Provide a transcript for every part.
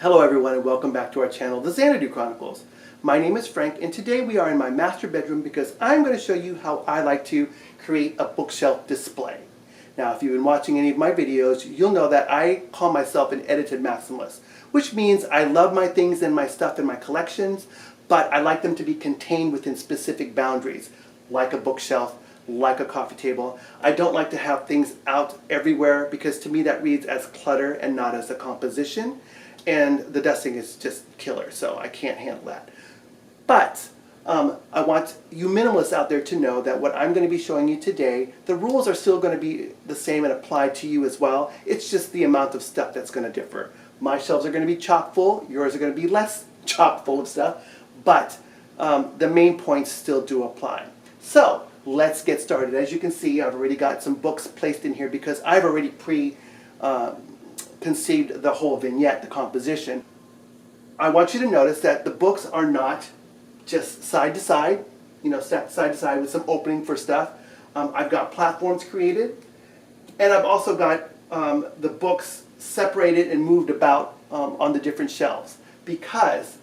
Hello everyone and welcome back to our channel, the Xanadu Chronicles. My name is Frank and today we are in my master bedroom because I'm going to show you how I like to create a bookshelf display. Now if you've been watching any of my videos, you'll know that I call myself an edited maximalist, which means I love my things and my stuff in my collections, but I like them to be contained within specific boundaries, like a bookshelf, like a coffee table. I don't like to have things out everywhere because to me that reads as clutter and not as a composition. And the dusting is just killer, so I can't handle that. But I want you minimalists out there to know that what I'm going to be showing you today, the rules are still going to be the same and apply to you as well. It's just the amount of stuff that's going to differ. My shelves are going to be chock full, yours are going to be less chock full of stuff, but the main points still do apply. So let's get started. As you can see, I've already got some books placed in here because I've already conceived the whole vignette, the composition. I want you to notice that the books are not just side to side, stacked side to side with some opening for stuff. I've got platforms created, and I've also got the books separated and moved about on the different shelves because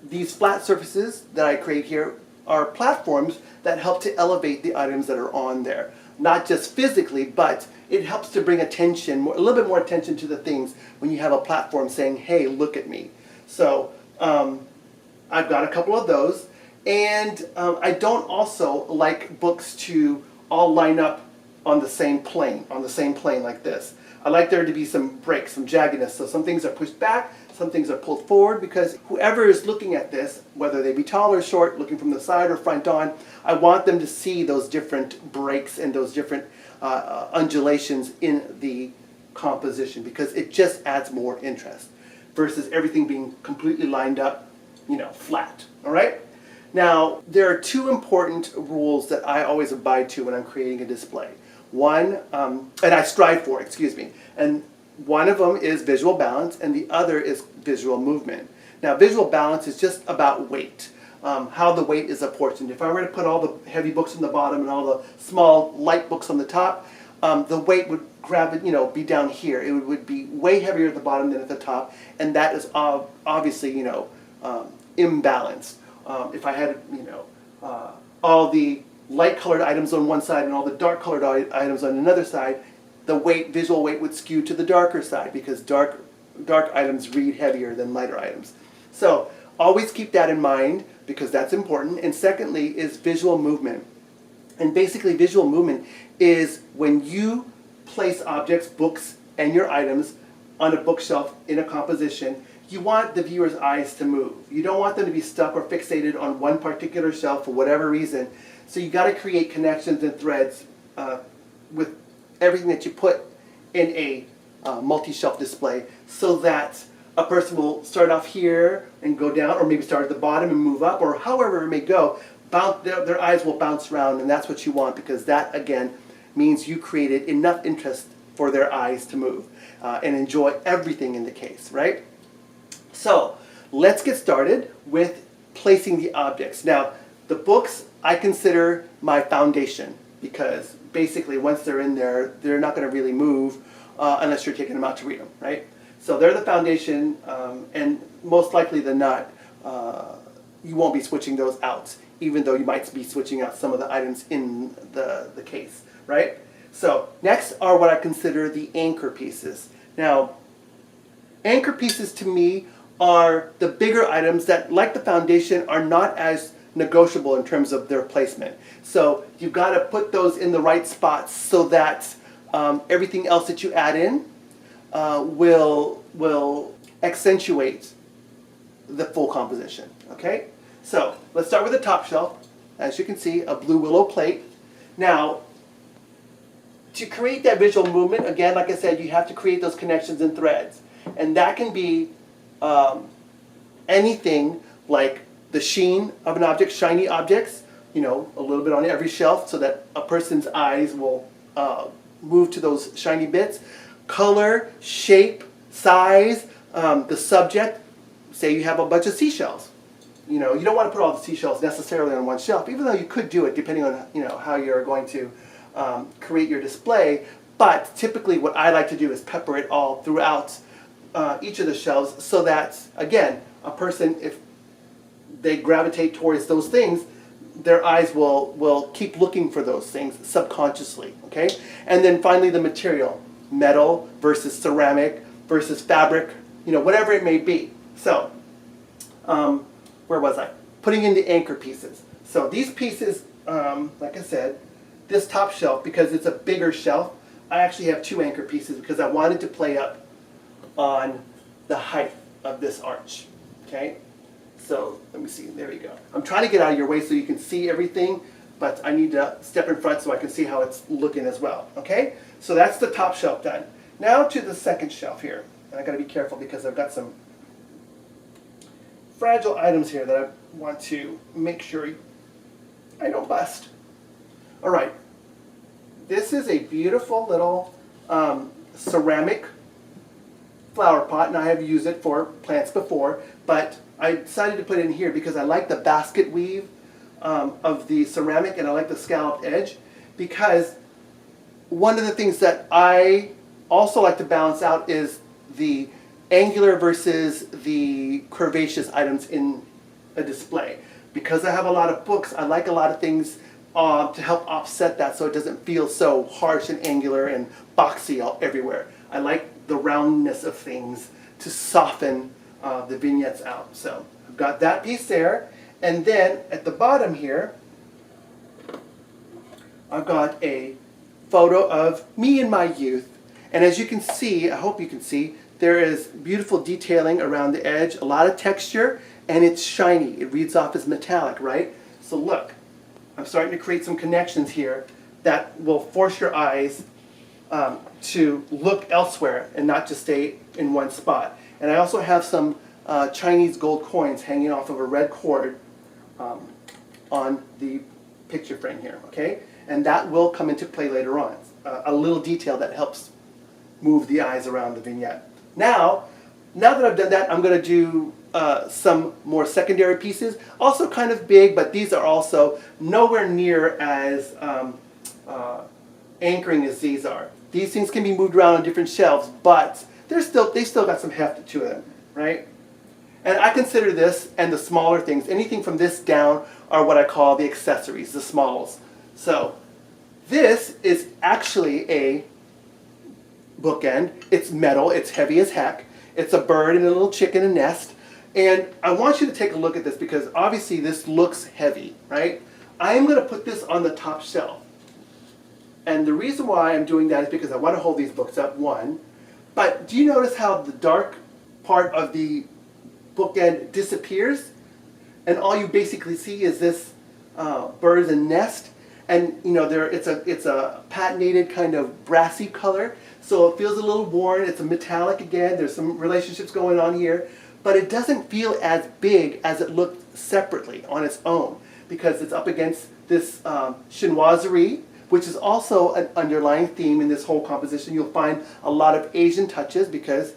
these flat surfaces that I create here are platforms that help to elevate the items that are on there. Not just physically, but it helps to bring attention, a little bit more attention to the things when you have a platform saying, hey, look at me. So I've got a couple of those, and I don't also like books to all line up on the same plane like this. I like there to be some breaks, some jaggedness, so some things are pushed back, some things are pulled forward, because whoever is looking at this, whether they be tall or short, looking from the side or front on, I want them to see those different breaks and those different undulations in the composition, because it just adds more interest versus everything being completely lined up, flat. All right? Now, there are two important rules that I always abide to when I'm creating a display. One, and I strive for, and one of them is visual balance, and the other is visual movement. Now, visual balance is just about weight, how the weight is apportioned. If I were to put all the heavy books on the bottom and all the small light books on the top, the weight would be down here. It would be way heavier at the bottom than at the top, and that is obviously, imbalanced. If I had, all the light-colored items on one side and all the dark-colored items on another side, the visual weight would skew to the darker side because dark items read heavier than lighter items. So always keep that in mind because that's important. And secondly is visual movement. And basically visual movement is when you place objects, books, and your items on a bookshelf in a composition, you want the viewer's eyes to move. You don't want them to be stuck or fixated on one particular shelf for whatever reason. So you got to create connections and threads with everything that you put in a multi-shelf display so that a person will start off here and go down, or maybe start at the bottom and move up, or however it may go, their eyes will bounce around, and that's what you want because that, again, means you created enough interest for their eyes to move and enjoy everything in the case, right? So let's get started with placing the objects. Now, the books I consider my foundation because basically once they're in there, they're not going to really move unless you're taking them out to read them, right? So they're the foundation, and most likely than not, you won't be switching those out, even though you might be switching out some of the items in the case, right? So next are what I consider the anchor pieces. Now, anchor pieces to me are the bigger items that, like the foundation, are not as negotiable in terms of their placement. So you've got to put those in the right spots so that everything else that you add in will accentuate the full composition. Okay? So let's start with the top shelf. As you can see, a blue willow plate. Now, to create that visual movement, again, like I said, you have to create those connections and threads. And that can be anything like the sheen of an object, shiny objects, a little bit on every shelf so that a person's eyes will move to those shiny bits. Color, shape, size, the subject. Say you have a bunch of seashells. You don't want to put all the seashells necessarily on one shelf, even though you could do it depending on how you're going to create your display. But typically what I like to do is pepper it all throughout each of the shelves, so that, again, a person, if they gravitate towards those things, their eyes will keep looking for those things subconsciously, okay? And then finally the material, metal versus ceramic versus fabric, you know, whatever it may be. So, where was I? Putting in the anchor pieces. So these pieces, like I said, this top shelf, because it's a bigger shelf, I actually have 2 anchor pieces because I wanted to play up on the height of this arch, okay? So let me see, there you go. I'm trying to get out of your way so you can see everything, but I need to step in front so I can see how it's looking as well, okay? So that's the top shelf done. Now to the second shelf here. And I gotta be careful because I've got some fragile items here that I want to make sure I don't bust. All right, this is a beautiful little ceramic flower pot, and I have used it for plants before, but I decided to put it in here because I like the basket weave of the ceramic, and I like the scalloped edge, because one of the things that I also like to balance out is the angular versus the curvaceous items in a display. Because I have a lot of books, I like a lot of things to help offset that so it doesn't feel so harsh and angular and boxy all everywhere. I like the roundness of things to soften the vignettes out. So I've got that piece there, and then at the bottom here I've got a photo of me in my youth, and as you can see, I hope you can see, there is beautiful detailing around the edge, a lot of texture, and it's shiny. It reads off as metallic, right? So look, I'm starting to create some connections here that will force your eyes to look elsewhere and not just stay in one spot. And I also have some Chinese gold coins hanging off of a red cord on the picture frame here, okay? And that will come into play later on. A little detail that helps move the eyes around the vignette. Now that I've done that, I'm going to do some more secondary pieces. Also kind of big, but these are also nowhere near as anchoring as these are. These things can be moved around on different shelves, but they still got some heft to them, right? And I consider this and the smaller things, anything from this down, are what I call the accessories, the smalls. So this is actually a bookend. It's metal, it's heavy as heck. It's a bird and a little chicken and nest. And I want you to take a look at this because obviously this looks heavy, right? I am going to put this on the top shelf. And the reason why I'm doing that is because I want to hold these books up, one. But do you notice how the dark part of the bookend disappears? And all you basically see is this bird and nest. And you know, it's a patinated kind of brassy color. So it feels a little worn. It's a metallic again. There's some relationships going on here. But it doesn't feel as big as it looked separately on its own because it's up against this chinoiserie, which is also an underlying theme in this whole composition. You'll find a lot of Asian touches because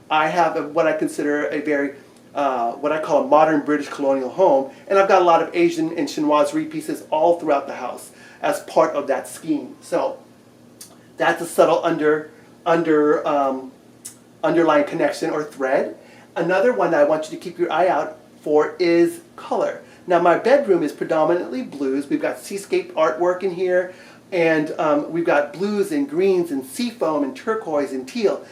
I have what I consider a very, what I call a modern British colonial home, and I've got a lot of Asian and chinoiserie pieces all throughout the house as part of that scheme. So that's a subtle underlying connection or thread. Another one that I want you to keep your eye out for is color. Now my bedroom is predominantly blues. We've got seascape artwork in here, and we've got blues and greens and seafoam and turquoise and teal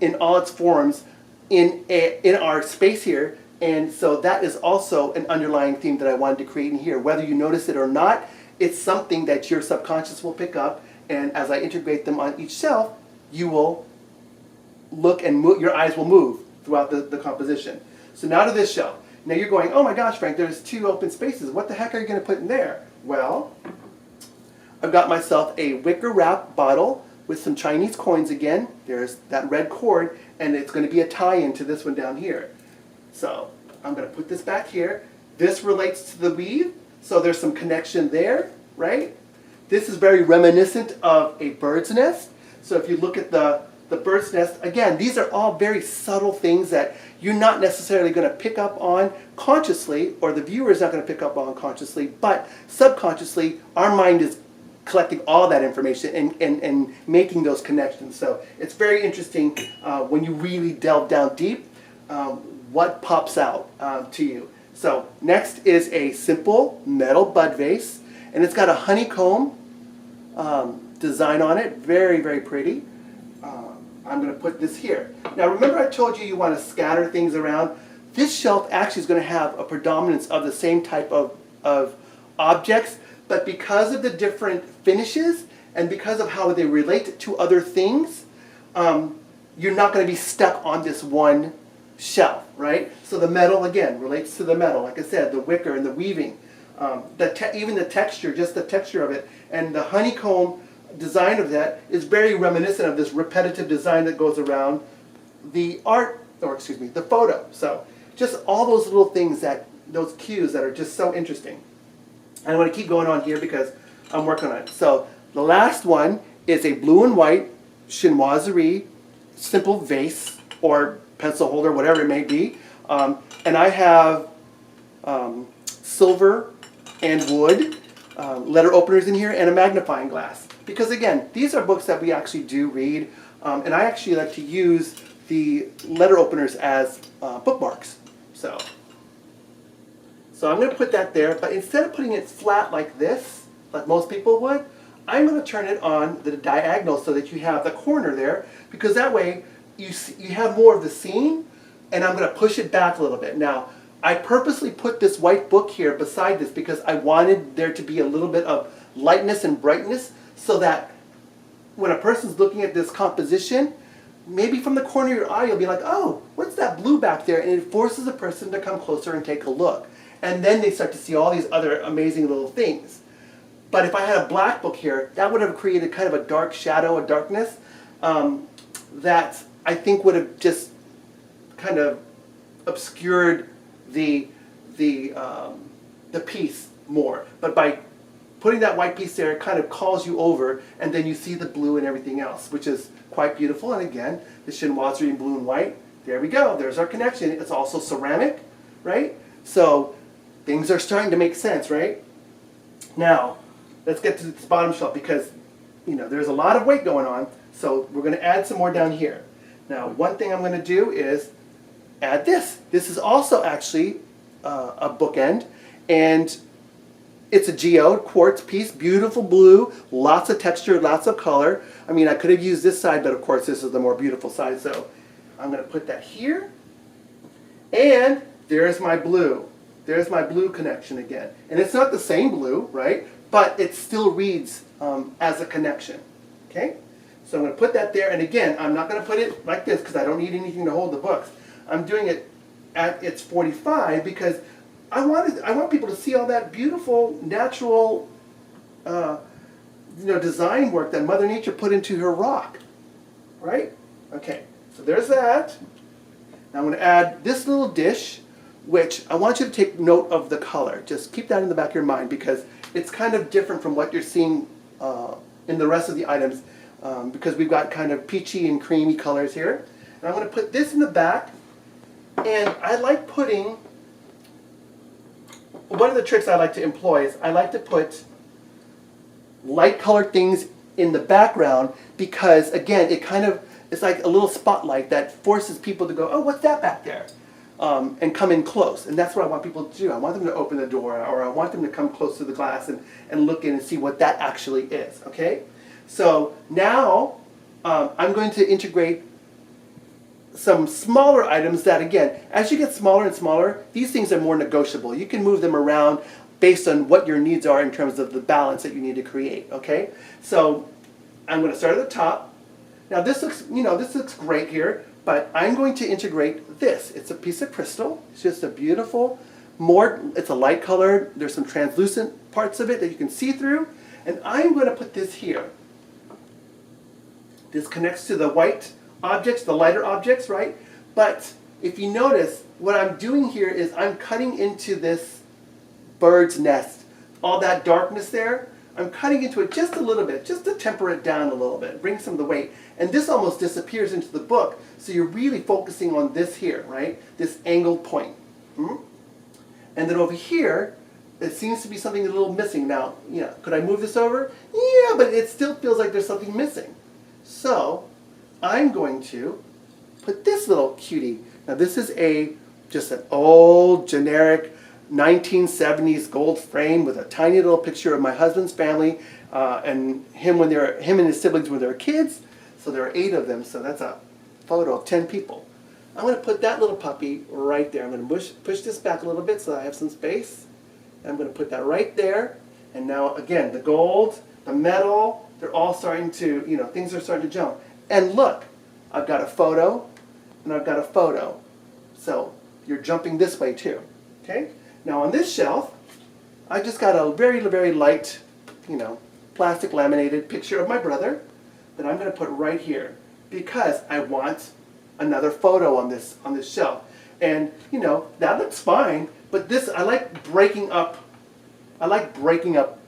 in all its forms in our space here. And so that is also an underlying theme that I wanted to create in here. Whether you notice it or not, it's something that your subconscious will pick up, and as I integrate them on each shelf, you will look and your eyes will move throughout the composition. So now to this shelf. Now you're going, oh my gosh, Frank, there's 2 open spaces. What the heck are you going to put in there? Well, I've got myself a wicker wrap bottle with some Chinese coins again. There's that red cord, and it's going to be a tie-in to this one down here. So I'm going to put this back here. This relates to the weave, so there's some connection there, right? This is very reminiscent of a bird's nest. So if you look at the bird's nest, again, these are all very subtle things that you're not necessarily going to pick up on consciously, or the viewer is not going to pick up on consciously, but subconsciously, our mind is collecting all that information and making those connections. So it's very interesting when you really delve down deep, what pops out to you. So next is a simple metal bud vase, and it's got a honeycomb design on it. Very, very pretty. I'm going to put this here. Now remember I told you want to scatter things around? This shelf actually is going to have a predominance of the same type of objects, but because of the different finishes and because of how they relate to other things, you're not going to be stuck on this one shelf, right? So the metal, again, relates to the metal. Like I said, the wicker and the weaving, even the texture, just the texture of it, and the honeycomb design of that is very reminiscent of this repetitive design that goes around the art, or excuse me, the photo. So just all those little things, those cues that are just so interesting. And I want to keep going on here because I'm working on it. So the last one is a blue and white chinoiserie simple vase or pencil holder, whatever it may be. And I have silver and wood letter openers in here and a magnifying glass. Because again, these are books that we actually do read, and I actually like to use the letter openers as bookmarks. So I'm going to put that there, but instead of putting it flat like this, like most people would, I'm going to turn it on the diagonal so that you have the corner there, because that way you have more of the scene, and I'm going to push it back a little bit. Now, I purposely put this white book here beside this because I wanted there to be a little bit of lightness and brightness so that when a person's looking at this composition, maybe from the corner of your eye you'll be like, oh, what's that blue back there? And it forces a person to come closer and take a look. And then they start to see all these other amazing little things. But if I had a black book here, that would have created kind of a dark shadow, a darkness, that I think would have just kind of obscured the piece more. But by putting that white piece there, it kind of calls you over, and then you see the blue and everything else, which is quite beautiful. And again, the chinoiserie in blue and white, there we go. There's our connection. It's also ceramic, right? So things are starting to make sense, right? Now, let's get to this bottom shelf because, there's a lot of weight going on, so we're going to add some more down here. Now, one thing I'm going to do is add this. This is also actually a bookend, and it's a geode quartz piece, beautiful blue, lots of texture, lots of color. I mean, I could have used this side, but of course this is the more beautiful side, so I'm going to put that here. And there's my blue. There's my blue connection again. And it's not the same blue, right? But it still reads as a connection. Okay? So I'm going to put that there. And again, I'm not going to put it like this because I don't need anything to hold the books. I'm doing it at its 45 because I want people to see all that beautiful, natural, design work that Mother Nature put into her rock. Right? Okay. So there's that. Now I'm going to add this little dish, which I want you to take note of the color. Just keep that in the back of your mind because it's kind of different from what you're seeing in the rest of the items because we've got kind of peachy and creamy colors here. And I'm going to put this in the back, and I like putting, one of the tricks I like to employ is I like to put light colored things in the background because, again, it's like a little spotlight that forces people to go, oh, what's that back there? And come in close. And that's what I want people to do. I want them to open the door, or I want them to come close to the glass and look in and see what that actually is. Okay? So now I'm going to integrate some smaller items that, again, as you get smaller and smaller, these things are more negotiable. You can move them around based on what your needs are in terms of the balance that you need to create. Okay? So I'm going to start at the top. Now this looks great here. But I'm going to integrate this. It's a piece of crystal. It's just a beautiful, it's a light color. There's some translucent parts of it that you can see through. And I'm going to put this here. This connects to the white objects, the lighter objects, right? But if you notice, what I'm doing here is I'm cutting into this bird's nest. All that darkness there, I'm cutting into it just a little bit, just to temper it down a little bit, bring some of the weight. And this almost disappears into the book, so you're really focusing on this here, right? This angled point. And then over here, it seems to be something a little missing. Now, could I move this over? Yeah, but it still feels like there's something missing. So I'm going to put this little cutie. Now this is just an old generic 1970s gold frame with a tiny little picture of my husband's family and him and his siblings when they were kids. So there are 8 of them. So that's a photo of 10 people. I'm going to put that little puppy right there. I'm going to push this back a little bit so I have some space. And I'm going to put that right there. And now again, the gold, the metal, they're all starting to, things are starting to jump. And look, I've got a photo and I've got a photo. So you're jumping this way too. Okay? Now on this shelf, I just got a very, very light, plastic laminated picture of my brother that I'm going to put right here because I want another photo on this shelf. And that looks fine, but this I like breaking up. I like breaking up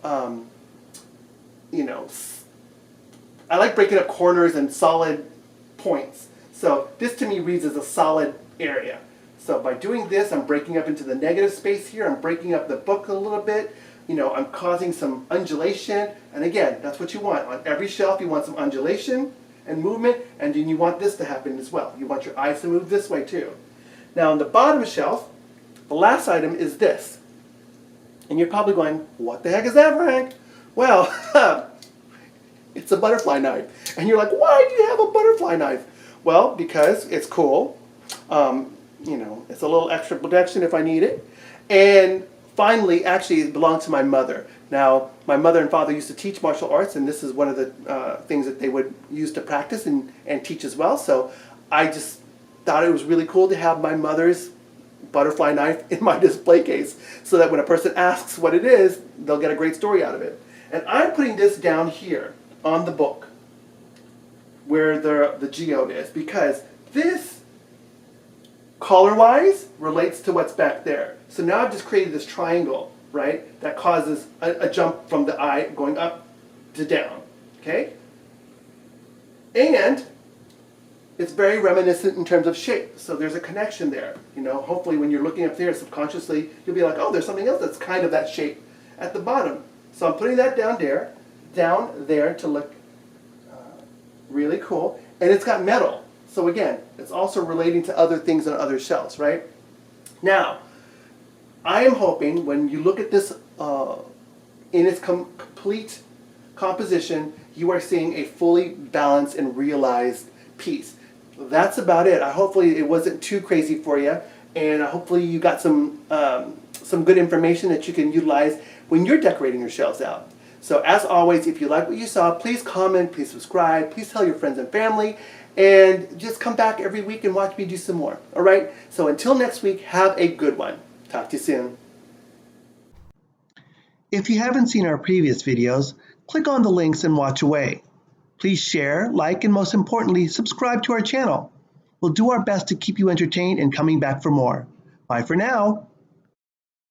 corners and solid points. So this to me reads as a solid area. So by doing this, I'm breaking up into the negative space here. I'm breaking up the book a little bit. I'm causing some undulation. And again, that's what you want. On every shelf, you want some undulation and movement, and then you want this to happen as well. You want your eyes to move this way too. Now on the bottom shelf, the last item is this. And you're probably going, what the heck is that, Frank? Well, it's a butterfly knife. And you're like, why do you have a butterfly knife? Well, because it's cool. It's a little extra protection if I need it. And finally, actually, it belonged to my mother. Now, my mother and father used to teach martial arts, and this is one of the things that they would use to practice and teach as well. So I just thought it was really cool to have my mother's butterfly knife in my display case so that when a person asks what it is, they'll get a great story out of it. And I'm putting this down here on the book where the geode is because this color-wise relates to what's back there. So now I've just created this triangle, right, that causes a jump from the eye going up to down, okay? And it's very reminiscent in terms of shape. So there's a connection there. Hopefully when you're looking up there subconsciously, you'll be like, oh, there's something else that's kind of that shape at the bottom. So I'm putting that down there to look really cool. And it's got metal. So again, it's also relating to other things on other shelves, right? Now, I am hoping when you look at this in its complete composition, you are seeing a fully balanced and realized piece. That's about it. Hopefully it wasn't too crazy for you, and hopefully you got some good information that you can utilize when you're decorating your shelves out. So as always, if you like what you saw, please comment, please subscribe, please tell your friends and family, and just come back every week and watch me do some more. All right? So until next week, have a good one. Talk to you soon. If you haven't seen our previous videos, click on the links and watch away. Please share, like, and most importantly, subscribe to our channel. We'll do our best to keep you entertained and coming back for more. Bye for now.